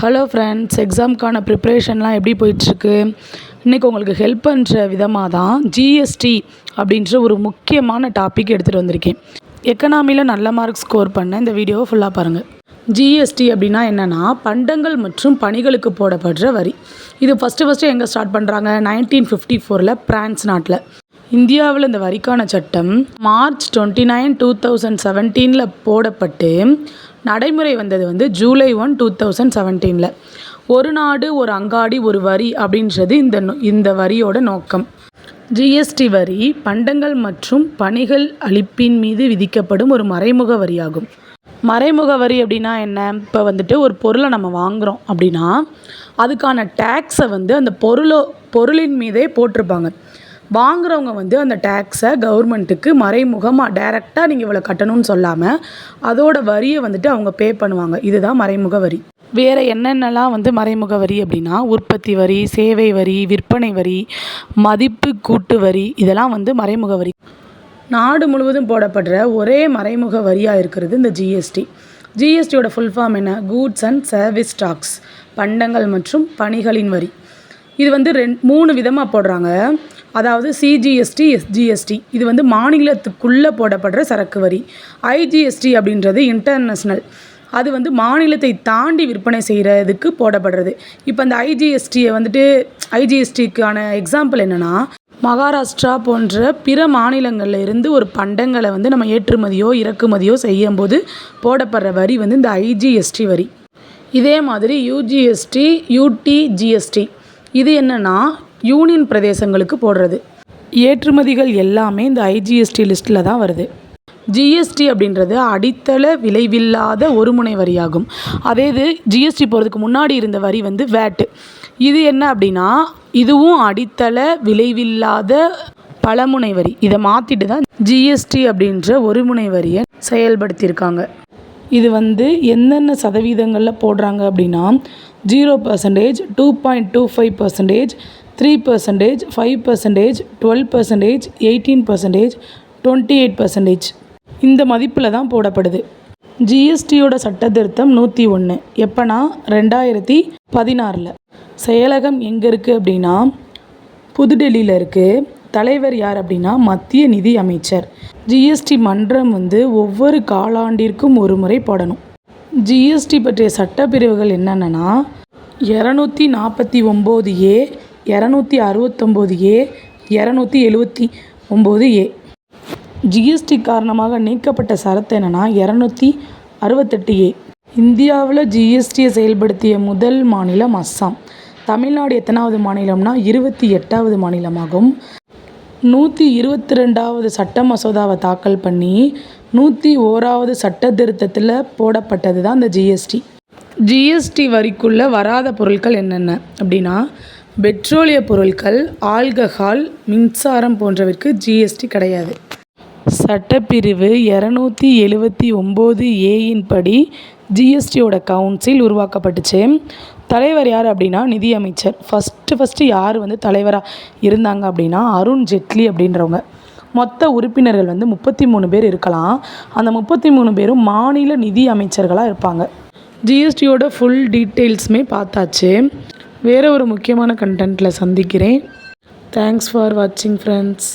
Hello friends, எக்ஸாமுக்கான ப்ரிப்ரேஷன்லாம் எப்படி போயிட்டுருக்கு? இன்றைக்கி உங்களுக்கு ஹெல்ப் பண்ணுற விதமாக தான் ஜிஎஸ்டி அப்படின்ற ஒரு முக்கியமான டாபிக் எடுத்துகிட்டு வந்திருக்கேன். எக்கனாமியில் நல்ல மார்க் ஸ்கோர் பண்ண இந்த வீடியோவை ஃபுல்லாக பாருங்கள். ஜிஎஸ்டி அப்படின்னா என்னென்னா, பண்டங்கள் மற்றும் பணிகளுக்கு போடப்படுற வரி. இது ஃபஸ்ட்டு எங்கே ஸ்டார்ட் பண்ணுறாங்க? 1954 பிரான்ஸ் நாட்டில். இந்தியாவில் இந்த வரிக்கான சட்டம் மார்ச் 29, 2017 போடப்பட்டு நடைமுறை வந்தது ஜூலை 1, 2017. ஒரு நாடு ஒரு அங்காடி ஒரு வரி அப்படின்றது இந்த வரியோட நோக்கம். ஜிஎஸ்டி வரி பண்டங்கள் மற்றும் பணிகள் அளிப்பின் மீது விதிக்கப்படும் ஒரு மறைமுக வரியாகும். மறைமுக வரி அப்படின்னா என்ன? இப்போ ஒரு பொருளை நம்ம வாங்குகிறோம் அப்படின்னா அதுக்கான டேக்ஸை அந்த பொருளின் மீதே போட்டிருப்பாங்க. வாங்குறவங்க அந்த டேக்ஸை கவர்மெண்ட்டுக்கு மறைமுகமாக டைரெக்டாக நீங்கள் இவ்வளோ கட்டணும்னு சொல்லாமல் அதோட வரியை அவங்க பே பண்ணுவாங்க. இதுதான் மறைமுக வரி. வேறு என்னென்னலாம் மறைமுக வரி அப்படின்னா, உற்பத்தி வரி, சேவை வரி, விற்பனை வரி, மதிப்பு கூட்டு வரி, இதெல்லாம் மறைமுக வரி. நாடு முழுவதும் போடப்படுற ஒரே மறைமுக வரியாக இருக்கிறது இந்த ஜிஎஸ்டி. ஜிஎஸ்டியோட ஃபுல் ஃபார்ம் என்ன? கூட்ஸ் அண்ட் சர்வீஸ் டாக்ஸ், பண்டங்கள் மற்றும் பணிகளின் வரி. இது 3 விதமாக போடுறாங்க. அதாவது சிஜிஎஸ்டி, எஸ்ஜிஎஸ்டி. இது மாநிலத்துக்குள்ளே போடப்படுற சரக்கு வரி. ஐஜிஎஸ்டி அப்படின்றது இன்டர்நேஷ்னல். அது மாநிலத்தை தாண்டி விற்பனை செய்கிறதுக்கு போடப்படுறது. இப்போ அந்த ஐஜிஎஸ்டிக்கான எக்ஸாம்பிள் என்னென்னா, மகாராஷ்டிரா போன்ற பிற மாநிலங்களில் இருந்து ஒரு பண்டங்களை நம்ம ஏற்றுமதியோ இறக்குமதியோ செய்யும்போது போடப்படுற வரி இந்த ஐஜிஎஸ்டி வரி. இதே மாதிரி யூஜிஎஸ்டி, யூடிஜிஎஸ்டி. இது என்னென்னா யூனியன் பிரதேசங்களுக்கு போடுறது. ஏற்றுமதிகள் எல்லாமே இந்த ஐஜிஎஸ்டி லிஸ்ட்டில் தான் வருது. ஜிஎஸ்டி அப்படின்றது அடித்தள விளைவில்லாத ஒருமுனை வரியாகும். அதே இது ஜிஎஸ்டி போகிறதுக்கு முன்னாடி இருந்த வரி வேட். இது என்ன அப்படின்னா, இதுவும் அடித்தள விளைவில்லாத பலமுனை வரி. இதை மாற்றிட்டு தான் ஜிஎஸ்டி அப்படின்ற ஒருமுனை வரியை செயல்படுத்தியிருக்காங்க. இது என்னென்ன சதவீதங்களில் போடுறாங்க அப்படின்னா 0%, 2.25%, 3%, 5%, 12%, 18%, 28%. இந்த மதிப்பில் தான் போடப்படுது. ஜிஎஸ்டியோட சட்ட திருத்தம் 101 எப்போனா 2016. செயலகம் எங்கே இருக்குது அப்படின்னா புதுடெல்லியில் இருக்குது. தலைவர் யார் அப்படின்னா மத்திய நிதி அமைச்சர். ஜிஎஸ்டி மன்றம் ஒவ்வொரு காலாண்டிற்கும் ஒரு முறை போடணும். ஜிஎஸ்டி பற்றிய சட்டப்பிரிவுகள் என்னென்னா 249A, 269A, 279A. ஜிஎஸ்டி காரணமாக நீக்கப்பட்ட சரத்து என்னென்னா 268A. இந்தியாவில் ஜிஎஸ்டியை செயல்படுத்திய முதல் மாநிலம் அஸ்ஸாம். தமிழ்நாடு எத்தனாவது மாநிலம்னா 28வது மாநிலமாகும். 122வது சட்ட மசோதாவை தாக்கல் பண்ணி 101வது சட்ட திருத்தத்தில் போடப்பட்டது தான் இந்த ஜிஎஸ்டி. ஜிஎஸ்டி வரிக்குள்ளே வராத பொருட்கள் என்னென்ன அப்படின்னா, பெட்ரோலிய பொருட்கள், ஆல்கஹால், மின்சாரம் போன்றவற்றுக்கு ஜிஎஸ்டி கிடையாது. சட்டப்பிரிவு 279A படி ஜிஎஸ்டியோட கவுன்சில் உருவாக்கப்பட்டுச்சு. தலைவர் யார் அப்படின்னா நிதியமைச்சர். ஃபஸ்ட்டு யார் தலைவராக இருந்தாங்க அப்படின்னா அருண் ஜெட்லி அப்படின்றவங்க. மொத்த உறுப்பினர்கள் 33 பேர் இருக்கலாம். அந்த 33 பேரும் மாநில நிதி அமைச்சர்களாக இருப்பாங்க. ஜிஎஸ்டியோட ஃபுல் டீட்டெயில்ஸுமே பார்த்தாச்சு. வேறு ஒரு முக்கியமான கண்டென்ட்டில் சந்திக்கிறேன். தேங்க்ஸ் ஃபார் வாட்சிங் ஃப்ரெண்ட்ஸ்.